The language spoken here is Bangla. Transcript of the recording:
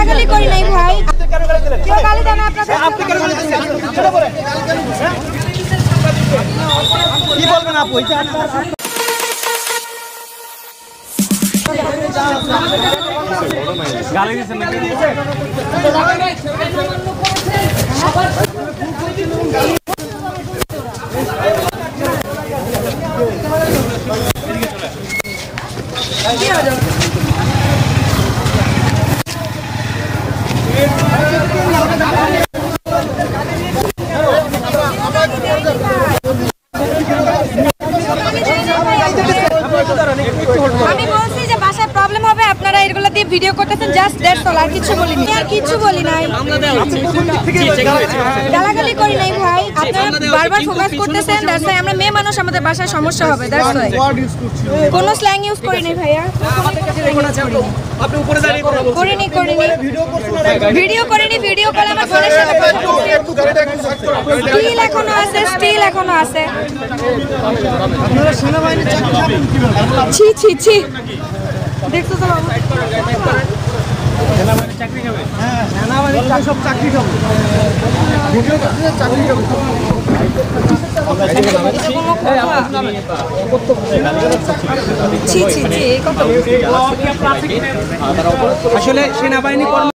গালাগালি করি নাই ভাই। কেউ গালি দেন আপনাদের? আপনি কেন গালি দিচ্ছেন? সেটা বলেন। কি বলবেন আপু? এটা গালি দিচ্ছেন নাকি? আমি বলছি যে বাসায় প্রবলেম হবে, আপনারা এগুলো দিয়ে ভিডিও করতেছেন, জাস্ট দ্যাটস অল। আর কিছু বলিনি, আর কিছু বলি নাই। গালাগালি করি নাই ভাই, আপনারা বারবার ফোকাস করতেছেন। দ্যাটস ওয়াই আমরা মেয়ে মানুষ, আমাদের বাসায় সমস্যা হবে। দ্যাটস ওয়াই কোনো স্ল্যাং ইউজ করি নাই ভাইয়া। আপনি উপরে দাঁড়িয়ে কথা বলছেন। করিনি ভিডিও করিনি। ভিডিও কল আমার ফোনের সাথে স্টিল এখনো আছে, আপনারা সেনাবাহিনীর চাকরি পাবেন কিভাবে? ছি দেখছো তো বাবু, সেনাবাহিনীর চাকরি খাবে? হ্যাঁ, সেনাবাহিনীর সব চাকরি খাবে। ভিডিও করতে চাকরি খাবে। ছি এই কথা আসলে সেনাবাহিনী